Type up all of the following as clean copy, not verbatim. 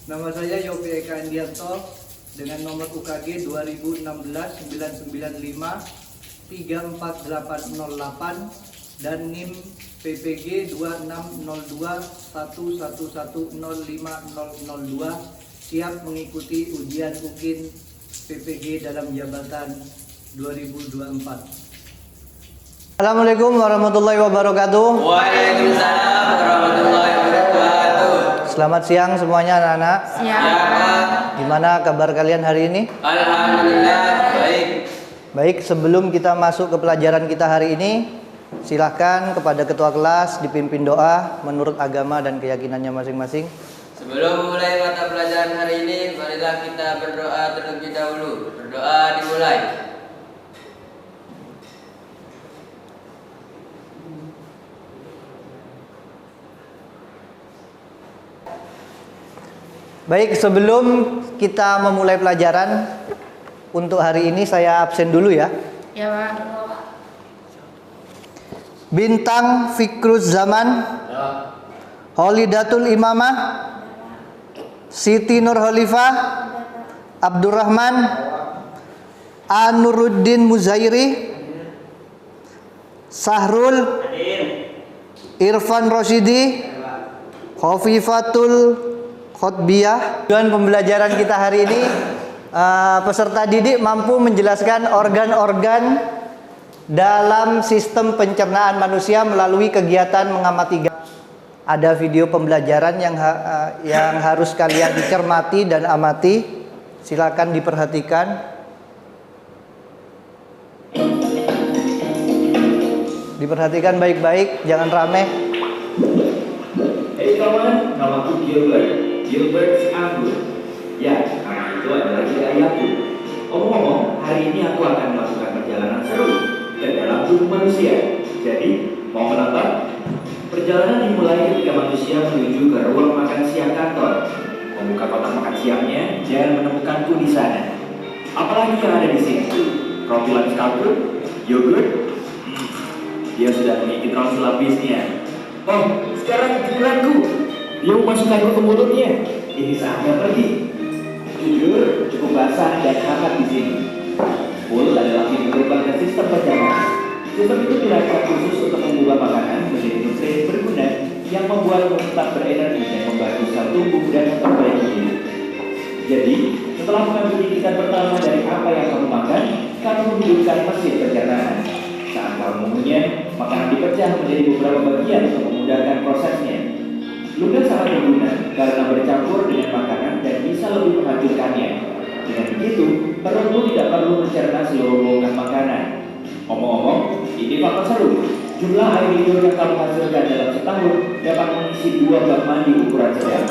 Nama saya Yopi Eka Indianto dengan nomor UKG 2016-995 34808 dan NIM PPG 260211105002 siap mengikuti ujian UKIN PPG dalam jabatan 2024. Assalamualaikum warahmatullahi wabarakatuh. Waalaikumsalam warahmatullahi wabarakatuh. Selamat siang semuanya anak-anak. Siang. Gimana kabar kalian hari ini? Alhamdulillah baik. Baik, sebelum kita masuk ke pelajaran kita hari ini, silahkan kepada ketua kelas dipimpin doa menurut agama dan keyakinannya masing-masing. Sebelum mulai mata pelajaran hari ini, marilah kita berdoa terlebih dahulu. Berdoa dimulai. Baik, sebelum kita memulai pelajaran untuk hari ini saya absen dulu ya. Ya, Pak. Bintang Fikruz Zaman, Holidatul Imamah, Siti Nur Khalifah, Abdurrahman, Anuruddin Muzairi, Sahrul, Irfan Rosyidi, Khofifatul Khotbiyah. Tujuan pembelajaran kita hari ini, peserta didik mampu menjelaskan organ-organ dalam sistem pencernaan manusia melalui kegiatan mengamati. Ada video pembelajaran yang harus kalian cermati dan amati. Silakan diperhatikan. Diperhatikan baik-baik, jangan rame. Hei kawan, namaku Gilbert Anggur. Ya, nama itu adalah ayahku. Omong-omong, hari ini aku akan melakukan perjalanan seru ke dalam tubuh manusia. Jadi, mau menonton? Perjalanan dimulai ketika manusia menuju ke ruang makan siang kantor. Membuka kotak makan siangnya dan menemukanku di sana. Apalagi yang ada di sini? Roti lapis kalkun, yogurt. Dia sudah mengikut roti lapisnya. Oh, sekarang giliranku. Dia memasukkanku ke mulutnya. Ini saatnya pergi. Jujur, cukup basah dan hangat di sini. Mulut adalah pintu gerbang dan sistem pencernaan. Sistem itu dirancang khusus untuk mengubah makanan menjadi nutrien berguna yang membuatmu tetap berenergi dan membantu sel tubuh dan memperbaiki diri. Jadi, setelah mengambil gigitan pertama dari apa yang kamu makan, kamu menghidupkan mesin pencernaan. Saat kamu mengunyah, makanan dipecah menjadi beberapa bagian untuk memudahkan prosesnya. Ludah sangat berguna karena bercampur dengan makanan dan bisa lebih menghancurkannya. Dengan begitu, perutmu tidak perlu mencerna seluruh bongkah makanan. Omong-omong, ini fakta seru. Jumlah air liur yang kamu hasilkan dalam setahun dapat mengisi 2 bak mandi ukuran sedang.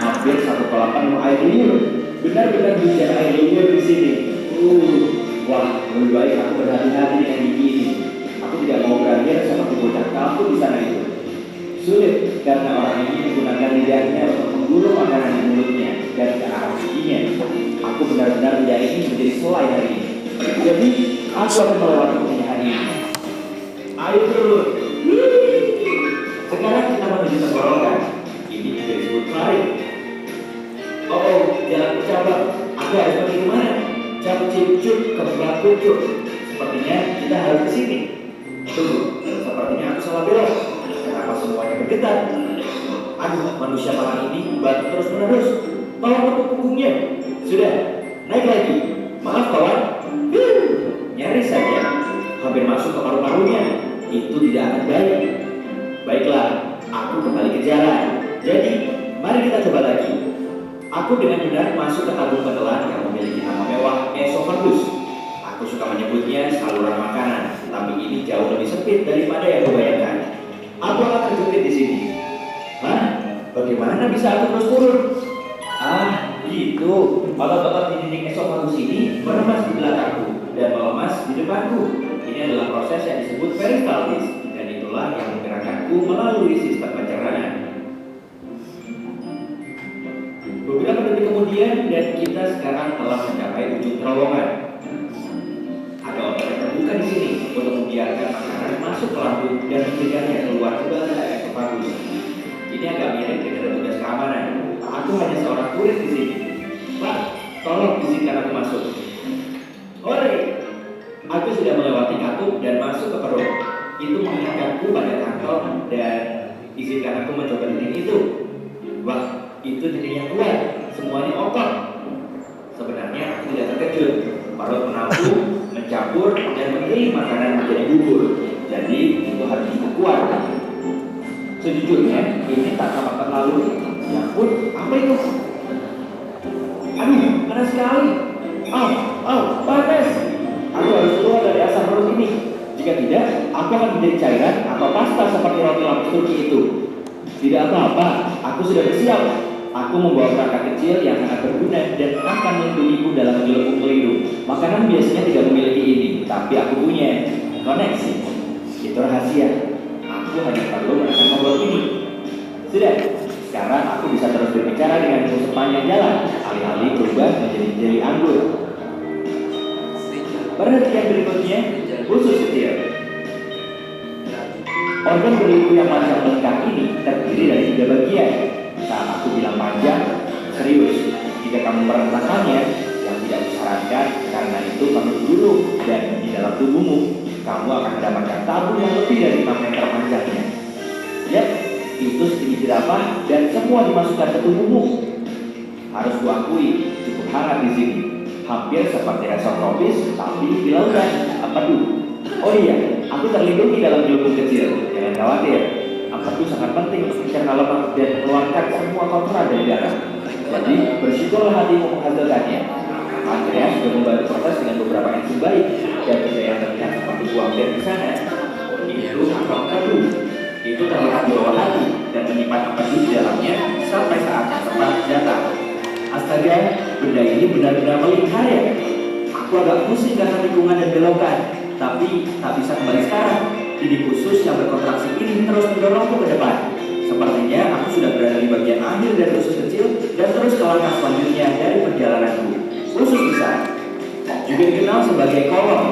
Hampir 1 kolam penuh air liur. Benar-benar hujan air liur di sini. Wah, lebih baik aku berhati-hati dengan gigi ini. Aku tidak mau berakhir seperti bocah kampung di sana itu. Sulit karena orang ini menggunakan lidahnya untuk menggulung makanan di mulutnya dan ke arah giginya. Aku benar-benar tidak ingin menjadi selai hari ini. Jadi, aku akan melewati hari ini. Ayo terus. Sekarang kita menuju tenggorokan. Ini juga disebut tarik. Oh, jalan bercabang. Aku harus pergi kemana? Cap-cip-cup ke belakang pucuk. Sepertinya kita harus ke sini. Tunggu, sepertinya aku salah belok. Kenapa semuanya bergetar? Aduh, manusia malam ini batu terus menerus. Tolong tepuk punggungnya. Sudah, naik lagi. Maaf kawan. Nyaris saja. Hampir masuk ke paru-parunya. Itu tidak akan baik. Baiklah, aku kembali ke jalan. Jadi, mari kita coba lagi. Aku dengan benar masuk ke tabung penelan yang memiliki nama mewah esophagus. Aku suka menyebutnya saluran makanan, tapi ini jauh lebih sempit daripada yang kubayangkan. Aku akan terjepit di sini. Hah? Bagaimana bisa aku terus turun? Ah, gitu. Otot-otot di dinding esophagus ini meremas di belakangku dan melemas di depanku. Ini adalah proses yang disebut peristaltis, dan itulah yang menggerakkanku melalui sistem pencernaan. Beberapa detik kemudian, dan kita sekarang telah mencapai ujung terowongan. Ada otot yang terbuka di sini untuk membiarkan makanan masuk ke lambung dan mencegahnya keluar ke dalam esophagus. Ini agak mirip dengan petugas keamanan. Aku hanya seorang turis di sini. Pak, tolong izinkan aku masuk. Oi, aku sudah melewati katup dan masuk ke perut. Itu mengingatkanku pada kantong dan izinkan aku mencoba dinding itu. Wah, itu dinding yang kuat, semuanya otot. Sebenarnya aku tidak terkejut. Perut menampung, mencampur, dan mengirim makanan menjadi bubur. Jadi itu harus cukup kuat. Sejujurnya, ini tak tampak terlalu. Ya ampun, apa itu? Aduh, panas sekali. Panas. Aku harus keluar dari asam perut ini. Jika tidak, aku akan menjadi cairan atau pasta seperti roti lapis Turki itu. Tidak apa-apa, aku sudah bersiap. Aku membawa perangkat kecil yang sangat berguna dan akan melindungiku dalam menjelupuk pelindung. Makanan biasanya tidak memiliki ini, tapi aku punya koneksi. Itu rahasia. Aku hanya perlu menekan tombol ini. Sudah, sekarang aku bisa terus berbicara denganmu sepanjang jalan, alih-alih berubah menjadi jeli anggur. Perhatian berikutnya, usus kecil. Organ berliku yang macam lengkap ini terdiri dari 3 bagian. Saat aku bilang panjang, serius. Jika kamu merentangkannya, yang tidak disarankan karena itu kamu dulu dan di dalam tubuhmu, kamu akan mendapatkan tabung yang lebih dari 6 meter panjangnya. Yap, itu setinggi jerapah dan semua dimasukkan ke tubuhmu. Harus kuakui, cukup hangat di sini. Hampir seperti resort tropis, tapi di lautan. Empedu. Oh iya, aku terlindungi dalam jelupuk kecil. Jangan khawatir. Empedu sangat penting untuk mencerna lemak dan mengeluarkan semua kotoran dari darah. Jadi bersyukurlah hatimu menghasilkannya. Andreas sudah membantu proses dengan beberapa enzim baik dan tidak yang terlihat seperti buang di sana. Itu empedu. Itu terlihat di bawah hati dan menyimpan empedu di dalamnya sampai saat yang tepat datang. Astaga, benda ini benar-benar melingkar ya. Aku agak pusing karena lingkungan dan belokan, tapi tak bisa kembali sekarang. Dinding khusus yang berkontraksi ini terus mendorongku ke depan. Sepertinya aku sudah berada di bagian akhir dari usus kecil dan terus ke langkah selanjutnya dari perjalananku. Usus besar, juga dikenal sebagai kolon.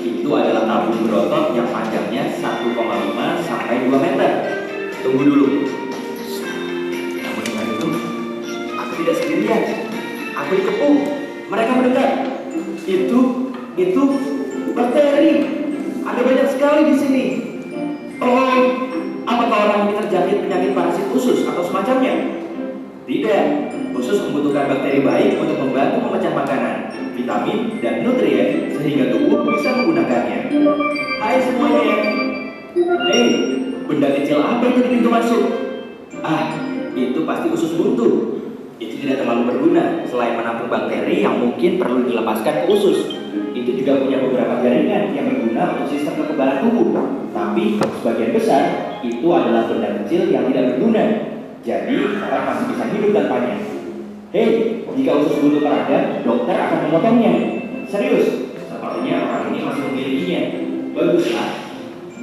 Itu adalah tabung berotot yang panjangnya 1,5 sampai 2 meter. Tunggu dulu. Namun dengan itu, aku tidak sendirian. Aku dikepung. Mereka mendekat. Itu bakteri. Ada banyak sekali di sini. Oh, apakah orang ini terjangkit penyakit parasit usus atau semacamnya? Tidak. Usus membutuhkan bakteri baik untuk membantu memecah makanan, vitamin, dan nutrien sehingga tubuh bisa menggunakannya. Hai semuanya. Hei, benda kecil apa itu di pintu masuk? Itu pasti usus buntu. Itu tidak terlalu berguna selain menampung bakteri yang mungkin perlu dilepaskan ke usus. Itu juga punya beberapa jaringan yang berguna untuk sistem kekebalan tubuh. Tapi sebagian besar itu adalah benda kecil yang tidak berguna. Jadi orang masih bisa hidup tanpanya. Hei, jika usus buntu terada, dokter akan memotongnya. Serius, sepertinya orang ini masih memilikinya. Baguslah.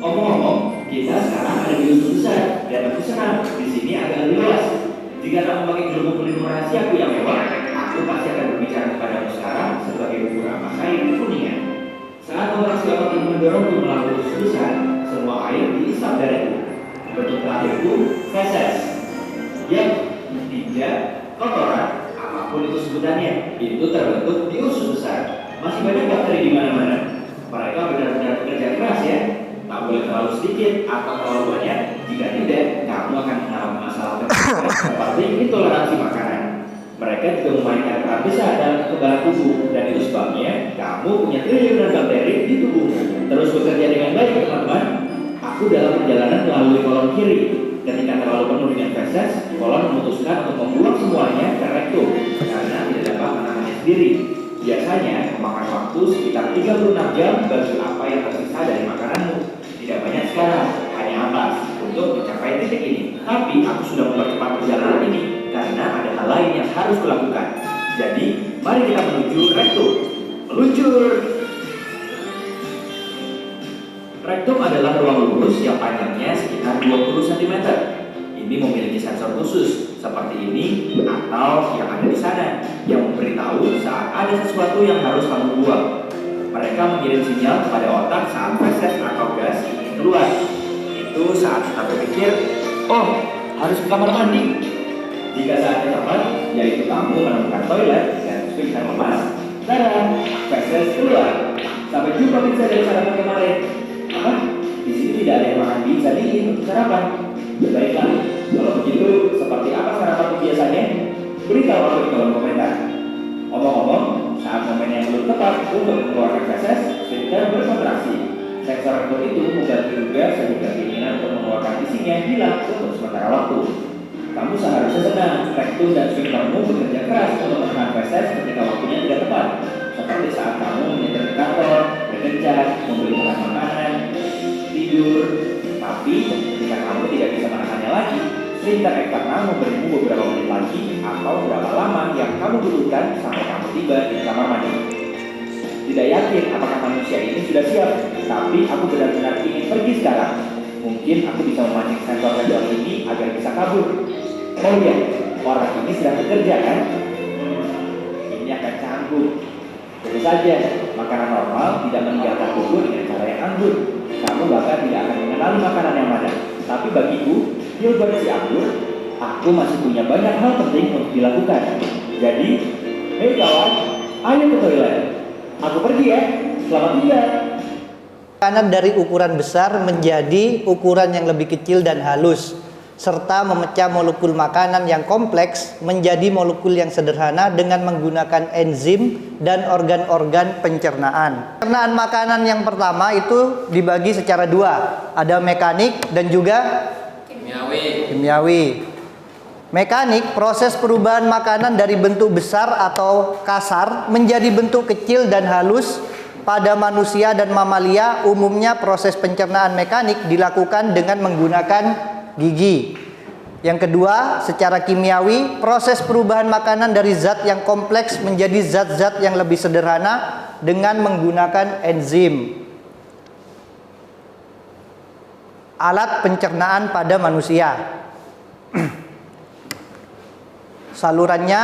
Omong-omong, kita sekarang ada di usus besar dan aku senang di sini agak lebih luas. Jika tak memakai gelembung pelindung rahasiaku yang mewah, aku pasti akan berbicara kepadamu sekarang sebagai beberapa saya kuningan. Saat kontraksi otot ini mendorongku melalui usus besar, semua air diisap dariku. Bentuk terakhirku, feses. Yap, tinja, kotoran, apapun itu sebutannya, itu terbentuk di usus besar. Masih banyak bakteri di mana-mana. Mereka benar-benar bekerja keras ya. Tak boleh terlalu sedikit atau terlalu banyak. Jika tidak, kamu akan mengalami masalah kesehatan seperti intoleransi makanan. Mereka juga memainkan peran besar dalam kekebalan tubuh, dan itu sebabnya kamu punya triliunan bakteri di tubuhmu. Terus bekerja dengan baik, teman-teman. Aku dalam perjalanan melalui kolon kiri. Ketika terlalu penuh dengan feses, kolon memutuskan untuk membuang semuanya ke rektum karena tidak dapat menahannya sendiri. Biasanya memakan waktu sekitar 36 jam bagi apa yang tersisa dari makananmu. Tidak banyak sekarang, hanya ampas untuk mencapai titik ini. Tapi aku sudah mempercepat perjalanan ini karena ada hal lain yang harus kulakukan. Jadi, mari kita menuju rektum. Meluncur! Rektum adalah ruang lurus yang panjangnya sekitar 20 cm. Ini memiliki sensor khusus seperti ini atau yang ada di sana yang memberitahu saat ada sesuatu yang harus kamu buang. Mereka mengirim sinyal kepada otak saat feses atau gas ingin keluar. Itu saat kita berpikir, oh harus ke kamar mandi. Jika saatnya tepat, yaitu kamu menemukan toilet dan sphincter lemas, tada, feses keluar. Sampai jumpa pizza dari sarapan kemarin. Apa? Di sini tidak ada yang makan pizza dingin untuk sarapan. Baiklah, kalau begitu, seperti apa sarapan biasanya? Beritahu aku di kolom komentar. Omong-omong, saat momen yang belum tepat untuk mengeluarkan feses, sphincter berkontraksi. Sensor rektur itu membantu juga sehingga keinginan untuk mengeluarkan isinya hilang untuk sementara waktu. Kamu seharusnya senang, rektum dan sphinctermu bekerja keras untuk menahan feses ketika waktunya tidak tepat. Seperti saat kamu menyetir di kantor, bekerja, membeli bahan makanan, tidur. Tapi ketika kamu tidak bisa menahannya lagi, sphincter eksternal memberimu beberapa menit lagi atau berapa lama yang kamu butuhkan sampai kamu tiba di kamar mandi. Tidak yakin apakah manusia ini sudah siap, tapi aku benar-benar ingin pergi sekarang. Mungkin aku bisa memancing sensor radar ini agar bisa kabur. Oh iya, orang ini sedang bekerja kan? Ini akan canggung. Tentu saja, makanan normal tidak meninggalkan tubuh dengan cara yang anggun. Kamu bahkan tidak akan mengenali makanan yang mana. Tapi bagiku, Gilbert si anggur, aku masih punya banyak hal penting untuk dilakukan. Jadi, hei kawan, ayo ke toilet. Aku pergi ya, selamat tinggal. Makanan dari ukuran besar menjadi ukuran yang lebih kecil dan halus, serta memecah molekul makanan yang kompleks menjadi molekul yang sederhana dengan menggunakan enzim dan organ-organ pencernaan. Pencernaan makanan yang pertama itu dibagi secara dua, ada mekanik dan juga kimiawi. Mekanik, proses perubahan makanan dari bentuk besar atau kasar menjadi bentuk kecil dan halus. Pada manusia dan mamalia, umumnya proses pencernaan mekanik dilakukan dengan menggunakan gigi. Yang kedua, secara kimiawi, proses perubahan makanan dari zat yang kompleks menjadi zat-zat yang lebih sederhana dengan menggunakan enzim. Alat pencernaan pada manusia. Salurannya,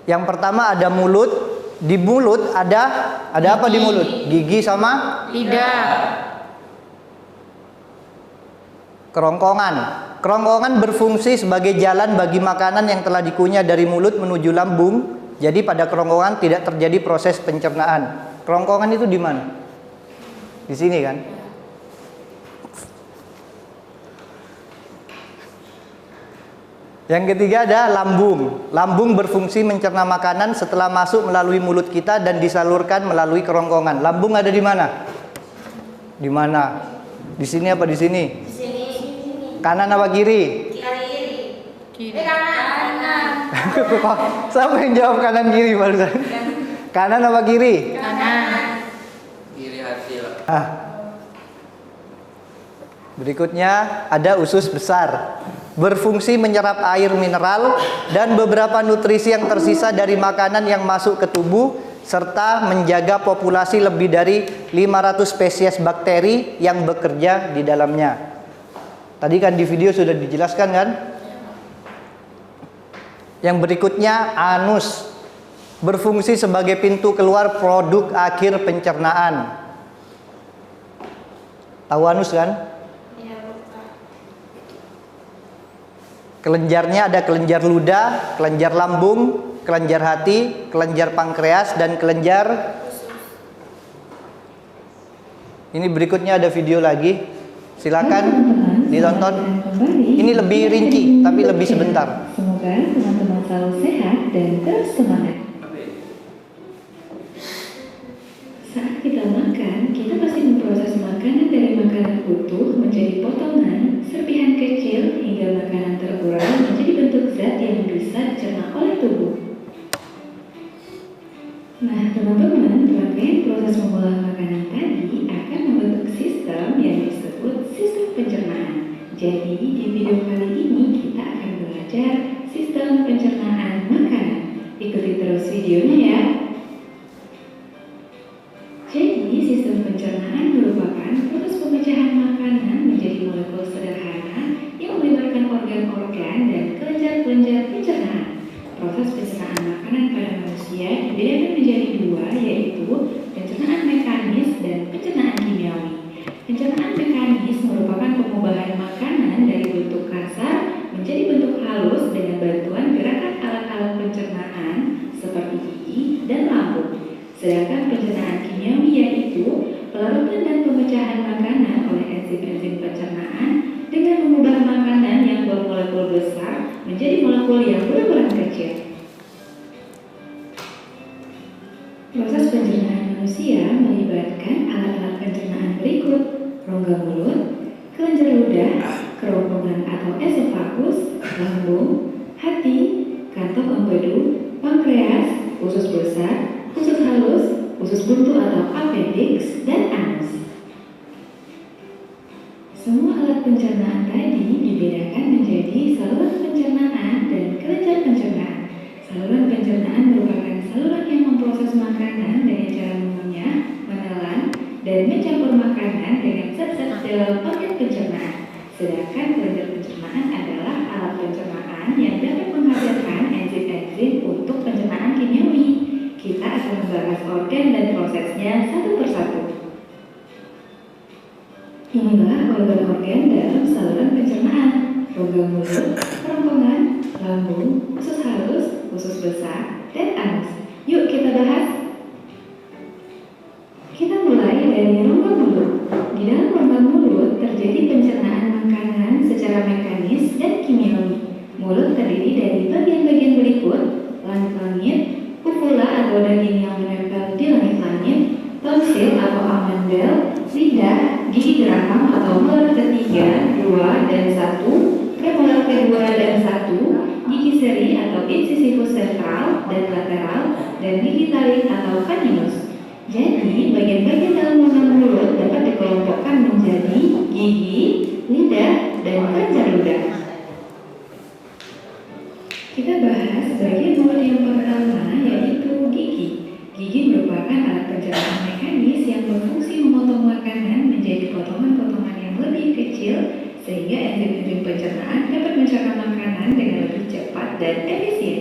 yang pertama ada mulut. Di mulut ada apa di mulut? Gigi sama lidah. Kerongkongan. Kerongkongan berfungsi sebagai jalan bagi makanan yang telah dikunyah dari mulut menuju lambung. Jadi pada kerongkongan tidak terjadi proses pencernaan. Kerongkongan itu di mana? Di sini kan? Yang ketiga ada lambung. Lambung berfungsi mencerna makanan setelah masuk melalui mulut kita dan disalurkan melalui kerongkongan. Lambung ada di mana? Di mana? Di sini apa di sini? Di sini. Kanan apa kiri? Kiri. Kanan. Siapa yang jawab kanan kiri barusan? Kanan apa kiri? Kanan. Kiri hasil. Berikutnya ada usus besar. Berfungsi menyerap air mineral dan beberapa nutrisi yang tersisa dari makanan yang masuk ke tubuh serta menjaga populasi lebih dari 500 spesies bakteri yang bekerja di dalamnya. Tadi kan di video sudah dijelaskan kan? Yang berikutnya anus. Berfungsi sebagai pintu keluar produk akhir pencernaan. Tahu anus kan? Kelenjarnya ada kelenjar ludah, kelenjar lambung, kelenjar hati, kelenjar pankreas, dan kelenjar. Ini berikutnya ada video lagi. Silakan ditonton. Ini lebih rinci, tapi lebih sebentar. Semoga teman-teman selalu sehat dan terus semangat. Saat kita makan, kita pasti memproses makanan dari makanan utuh menjadi potongan, serpihan kecil, hingga makanan terurai menjadi bentuk zat yang bisa dicerna oleh tubuh. Nah, teman-teman, rangkaian proses mengolah makanan tadi akan membentuk sistem yang disebut sistem pencernaan. Jadi, di video kali ini kita akan belajar sistem pencernaan makanan. Ikuti terus videonya ya. Jadi, sistem pencernaan merupakan proses pemecahan makanan menjadi molekul sederhana yang melibatkan organ-organ dan kelenjar-kelenjar pencernaan. Proses pencernaan makanan pada manusia dibedakan menjadi dua, yaitu pencernaan mekanis dan pencernaan kimiawi. Pencernaan mekanis merupakan pengubahan makanan dari bentuk kasar menjadi bentuk Sedangkan pencernaan kimiawi yaitu pelarutan dan pemecahan makanan oleh enzim-enzim pencernaan dengan mengubah makanan yang bermolekul besar menjadi molekul yang berukuran kecil. Proses pencernaan manusia melibatkan alat-alat pencernaan berikut: rongga mulut, kelenjar ludah, kerongkongan atau esofagus, lambung, hati, kantong empedu, pankreas, usus besar, usus halus, usus buntu atau appendix, dan anus. Semua alat pencernaan tadi dibedakan menjadi saluran pencernaan dan kelenjar pencernaan. Saluran pencernaan merupakan saluran yang memproses makanan dengan cara mengunyah, menelan, dan mencampur makanan dengan zat-zat dalam organ pencernaan. Sedangkan kelenjar pencernaan adalah alat pencernaan yang dapat menghasilkan enzim-enzim untuk pencernaan kimiawi. Kita akan membahas organ dan prosesnya satu persatu. Inilah organ-organ dalam saluran pencernaan: rongga mulut, kerongkongan, lambung, usus halus, usus besar, dan anus. Yuk kita bahas. Kita mulai dari rongga mulut. Di dalam rongga mulut terjadi pencernaan makanan secara mekanis dan kimiawi. Mulut terdiri dari bagian-bagian berikut: langit-langit, uvula atau daging yang menempel di langit-langit, tonsil atau amandel, lidah, gigi geraham atau molar ketiga, 2, dan 1, premolar kedua dan 1, gigi seri atau incisivus sentral dan lateral, dan gigi taring atau caninus. Jadi, bagian-bagian dalam rongga mulut dapat dikelompokkan menjadi gigi, lidah, dan kelenjar ludah. Kita bahas bagian mulut yang pertama, yaitu gigi. Gigi merupakan alat pencernaan mekanis yang berfungsi memotong makanan menjadi potongan-potongan yang lebih kecil sehingga enzim-enzim pencernaan dapat mencerna makanan dengan lebih cepat dan efisien.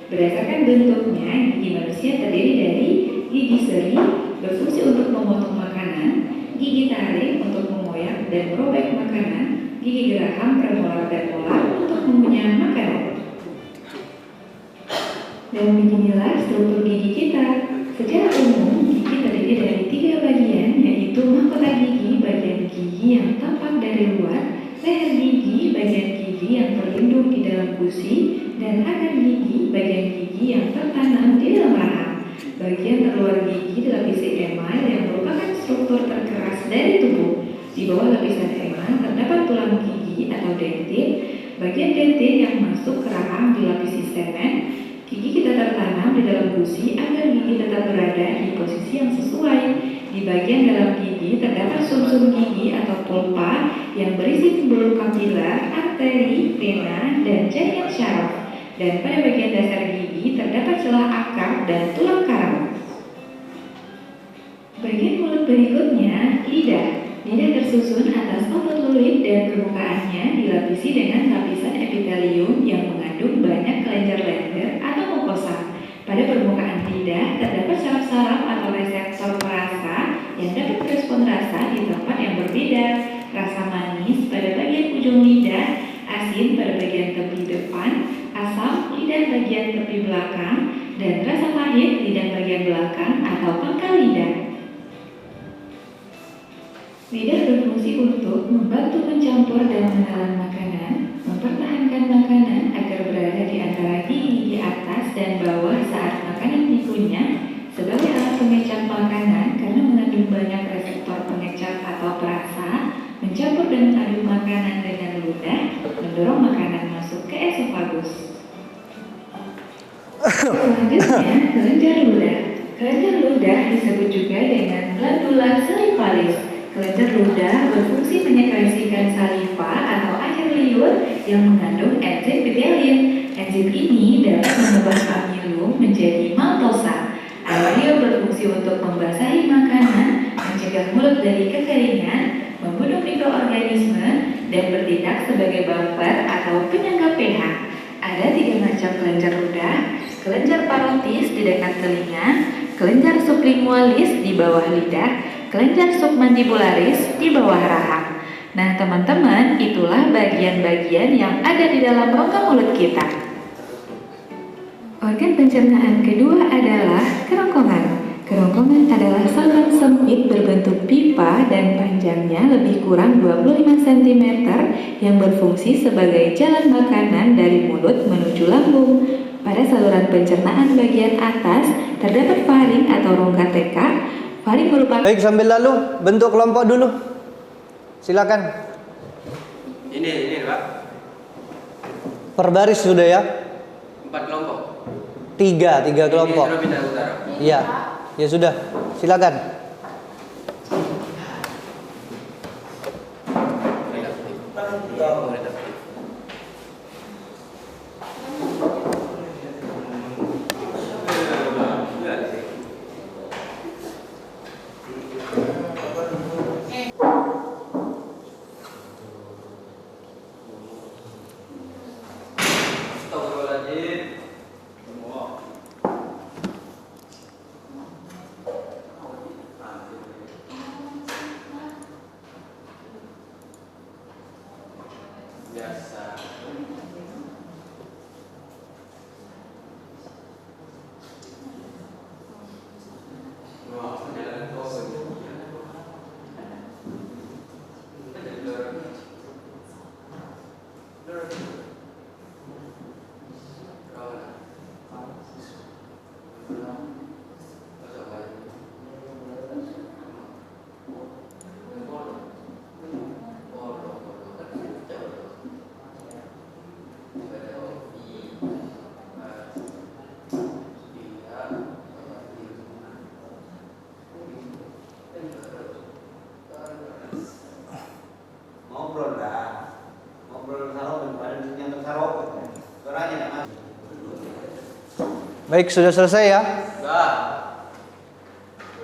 Berdasarkan bentuknya, gigi manusia terdiri dari gigi seri berfungsi untuk memotong makanan, gigi taring untuk mengoyak dan merobek makanan, gigi geraham, premolar, dan molar untuk mengunyah makanan. Dan beginilah struktur gigi kita. Secara umum, gigi terdiri dari 3 bagian, yaitu mahkota gigi, bagian gigi yang tampak dari luar, leher gigi, bagian gigi yang terlindung di dalam gusi, dan akar gigi, bagian gigi yang tertanam di dalam rahang. Bagian terluar gigi dilapisi emal yang merupakan struktur terkeras dari tubuh. Di bawah lapisan emal terdapat tulang gigi atau dentin. Bagian dentin yang masuk ke rahang dilapisi semen. Gigi kita tertanam di dalam gusi agar gigi tetap berada di posisi yang sesuai. Di bagian dalam gigi terdapat sumsum gigi atau pulpa yang berisi pembuluh kapiler, arteri, vena, dan jaringan syaraf. Dan pada bagian dasar gigi terdapat celah akar dan tulang karang. Bagian mulut berikutnya, lidah. Lidah tersusun atas otot lurid dan permukaannya dilapisi dengan lapisan epitelium yang mengandung banyak kelenjar leher atau mukosa. Pada permukaan lidah terdapat saraf-saraf atau reseptor perasa yang dapat merespon rasa di tempat yang berbeda. Rasa manis pada bagian ujung lidah, asin pada bagian tepi depan, asam lidah bagian tepi belakang, dan rasa pahit lidah bagian belakang atau pangkal lidah. Lidah berfungsi untuk membantu mencampur dan menelan makanan, mempertahankan makanan agar berada di antara gigi atas dan bawah saat makanan dikunyah, sebagai alat pengecap makanan karena mengandung banyak reseptor pengecap atau perasa, mencampur dan mengaduk makanan dengan ludah, mendorong makanan masuk ke esofagus. Selanjutnya, kelenjar ludah. Kelenjar ludah disebut juga dengan glandula salivalis. Kelenjar ludah berfungsi menyekresikan saliva atau air liur yang mengandung enzim ptyalin. Enzim ini dapat mengubah amilum menjadi maltosa. Air liur berfungsi untuk membasahi makanan, mencegah mulut dari kekeringan, membunuh mikroorganisme, dan bertindak sebagai buffer atau penyangga pH. Ada 3 macam kelenjar ludah: kelenjar parotis di dekat telinga, kelenjar sublingualis di bawah lidah, kelenjar submandibularis di bawah rahang. Nah teman-teman, itulah bagian-bagian yang ada di dalam rongga mulut kita. Organ pencernaan kedua adalah kerongkongan. Kerongkongan adalah saluran sempit berbentuk pipa dan panjangnya lebih kurang 25 cm yang berfungsi sebagai jalan makanan dari mulut menuju lambung. Pada saluran pencernaan bagian atas terdapat faring atau rongga tekak. Faring merupakan... Baik, sambil lalu bentuk kelompok dulu. Silakan. Ini Pak. Per baris sudah ya? 4 kelompok. Tiga kelompok. Ini Bintang Utara. Iya, ya sudah. Silakan. Biasa. Baik, sudah selesai ya?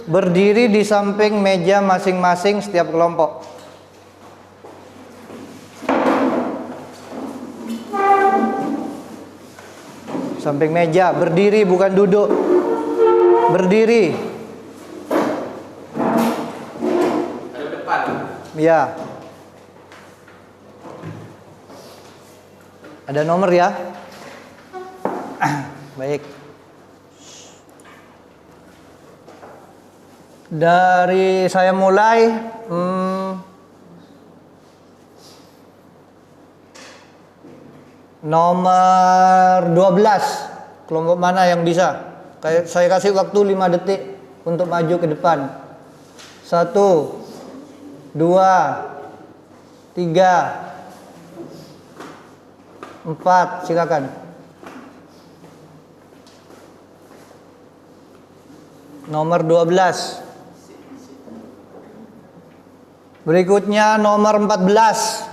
Berdiri di samping meja masing-masing setiap kelompok. Samping meja, berdiri bukan duduk. Berdiri. Ada depan. Ya. Ada nomor ya? Baik. Dari saya mulai. Nomor 12. Kelompok mana yang bisa? Saya kasih waktu 5 detik untuk maju ke depan. 1, 2, 3, 4, silakan. Nomor 12. Berikutnya nomor 14.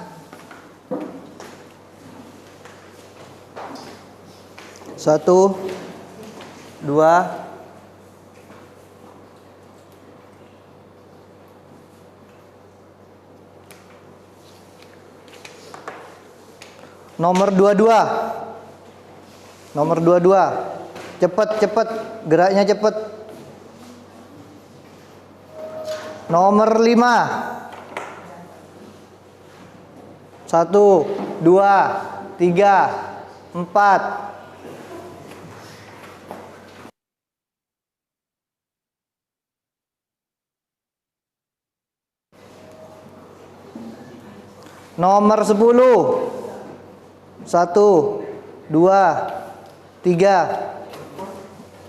1, 2, nomor 22. Nomor 22. Cepat, geraknya cepat. Nomor 5. 1, 2, 3, 4. Nomor 10. 1, 2, 3,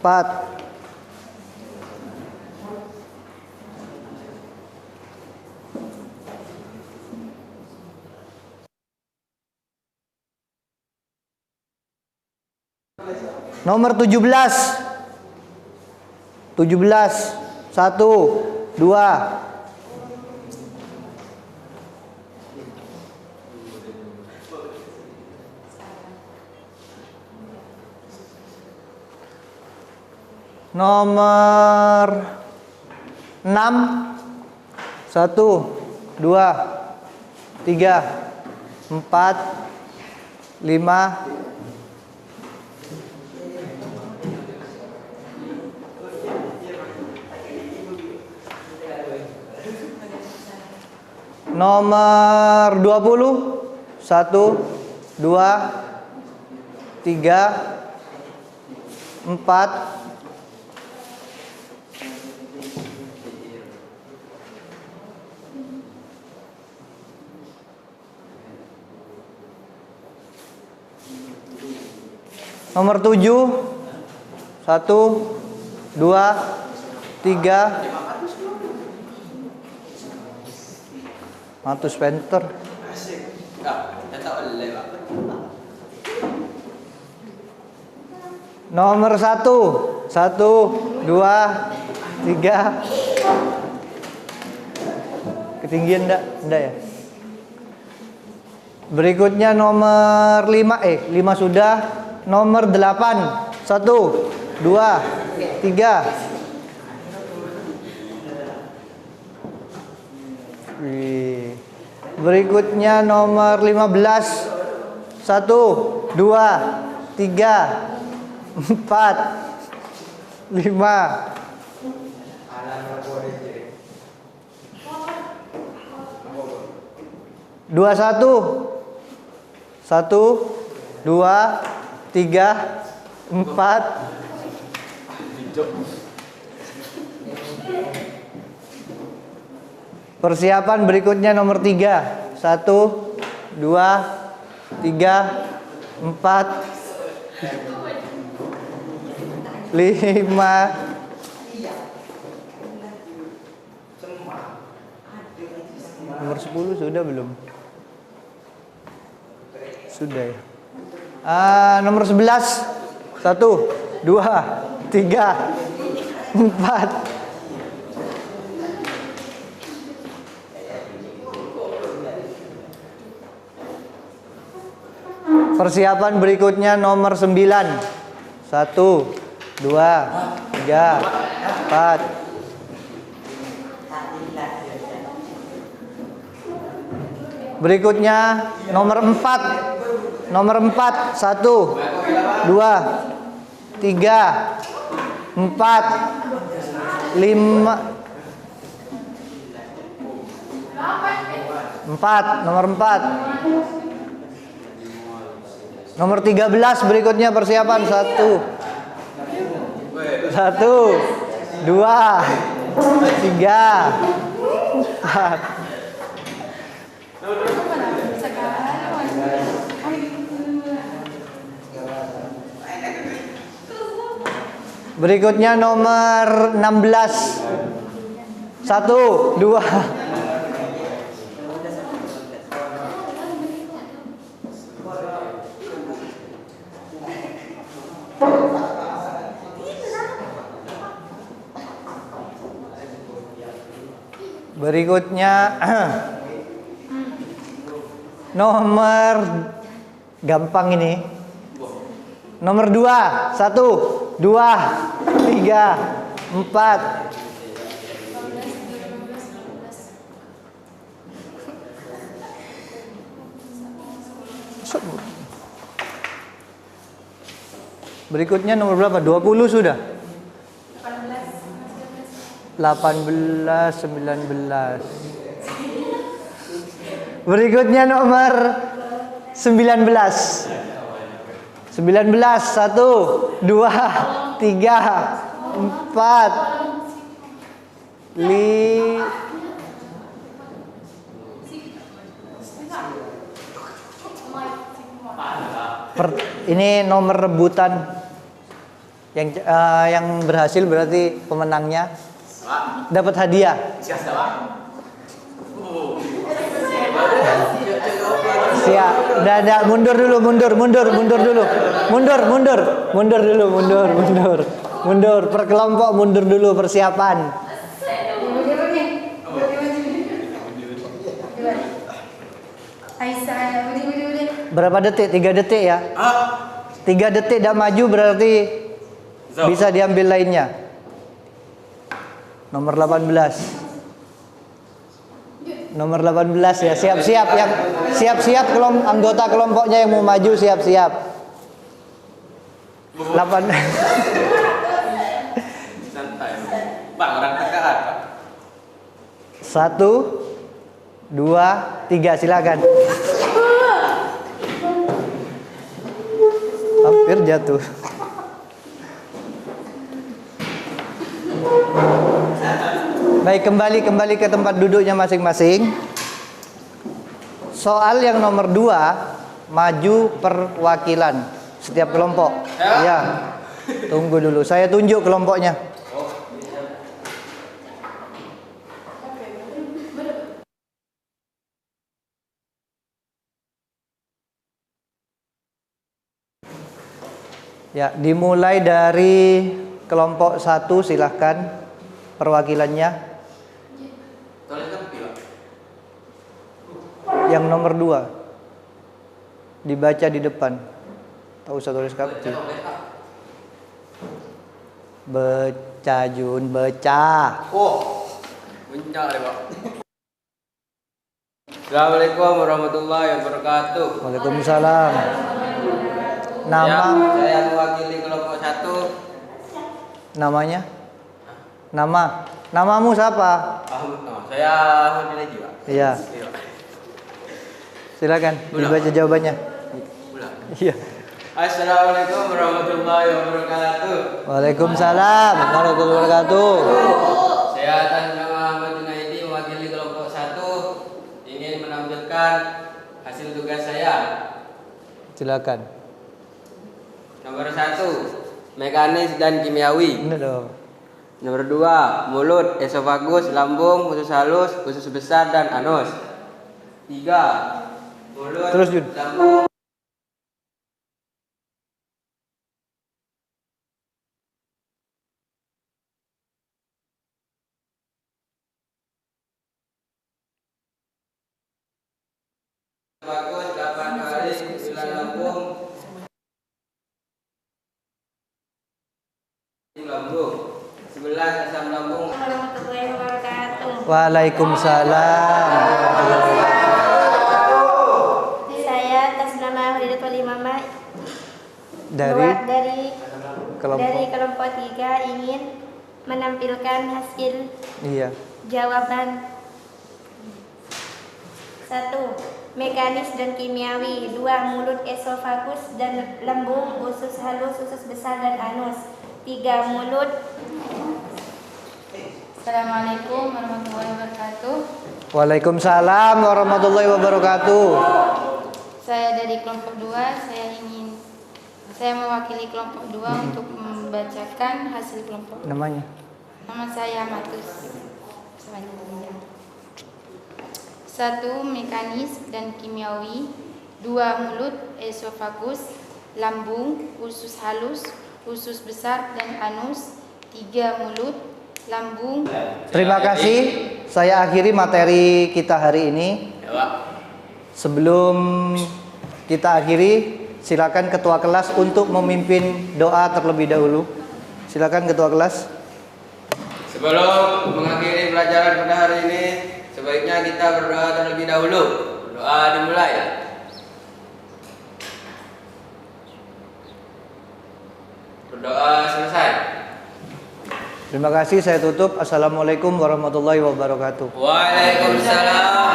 4. Nomor 17. 17. 1, 2. Nomor 6. 1, 2, 3, 4, 5. Nomor 20. 1, 2, 3, 4, Nomor 7. 1, 2, 3. Matus Penter. Nomor 1. 1, 2, 3. Ketinggian enggak? Enggak ya? Berikutnya nomor 5. 5 sudah. Nomor 8. 1, 2, 3. Berikutnya nomor 15. 1, 2, 3, 4, 5. Dua satu. 1, 2, 3, 4. Persiapan berikutnya nomor 3. 1, 2, 3, 4, 5. Nomor 10 sudah belum? Sudah ya. Nomor 11. 1, 2, 3, 4. Persiapan berikutnya nomor 9. 1, 2, 3, 4. Berikutnya nomor 4. Nomor 4. 1, 2, 3, 4, 5. 4. Nomor 4. Nomor 13 berikutnya persiapan. 1, 2, 3, 4. Berikutnya nomor 16. 1, 2. Berikutnya nomor gampang ini. Nomor 2. 1, 2, 3, 4. Berikutnya nomor berapa? 20 sudah? 18, 19. Berikutnya nomor 19. 19. 1, 2, 3, 4, 5. Ini nomor rebutan. Yang berhasil berarti pemenangnya dapat hadiah. Siap. Udah, mundur dulu, mundur dulu. Mundur. Per kelompok mundur dulu persiapan. Berapa detik? 3 detik ya. 3 detik tidak maju berarti bisa diambil lainnya. Nomor 18. Nomor 18 ya. Siap-siap yang siap-siap anggota kelompoknya yang mau maju siap-siap. 8. Bang, orang tekaan, Pak. 1, 2, 3 silakan. Hampir jatuh. Baik, kembali ke tempat duduknya masing-masing. Soal yang nomor 2, maju perwakilan. Setiap kelompok. Ya. Ya. Tunggu dulu. Saya tunjuk kelompoknya. Ya, dimulai dari kelompok 1, silahkan perwakilannya. Yang nomor 2 dibaca di depan. Tak usah tulis kapti. Beca Jun, beca. Oh, bencak deh Pak. Assalamualaikum warahmatullahi wabarakatuh. Waalaikumsalam. Nama, Saya mewakili kelompok 1. namanya? Namamu siapa? Saya Ahmad lagi Pak. Iya. Silakan dibaca jawabannya. Iya. Assalamualaikum warahmatullahi wabarakatuh. Waalaikumsalam warahmatullahi wabarakatuh. Saya atas nama Ahmad Junaidi mewakili kelompok 1 ingin menampilkan hasil tugas saya. Silakan. Nomor 1, mekanis dan kimiawi. Ini dong. Nomor 2, mulut, esofagus, lambung, usus halus, usus besar dan anus. 3, mulut, Terus, Jun. lambung. Bagus, 8 kali, 9 lambung. Lambung. 11 asam lambung. Warahmatullahi wabarakatuh. Waalaikumsalam. Saya atas nama Hadirat Wali Mama Dari dari kelompok. kelompok 3 ingin menampilkan hasil Iya. jawaban. 1. Mekanis dan kimiawi. 2. Mulut, esofagus dan lambung, usus halus, usus besar dan anus. 3. Mulut. Assalamualaikum warahmatullahi wabarakatuh. Waalaikumsalam warahmatullahi wabarakatuh. Saya dari kelompok 2, saya mewakili kelompok 2 untuk membacakan hasil kelompok. Namanya? Nama saya Matus. 1. Mekanis dan kimiawi. 2. Mulut, esofagus, lambung, usus halus, usus besar dan anus. 3. Mulut, lambung. Terima kasih. Saya akhiri materi kita hari ini. Ya, Pak. Sebelum kita akhiri, silakan ketua kelas untuk memimpin doa terlebih dahulu. Silakan ketua kelas. Sebelum mengakhiri pelajaran pada hari ini, sebaiknya kita berdoa terlebih dahulu. Doa dimulai. Berdoa selesai. Terima kasih, saya tutup. Assalamualaikum warahmatullahi wabarakatuh. Waalaikumsalam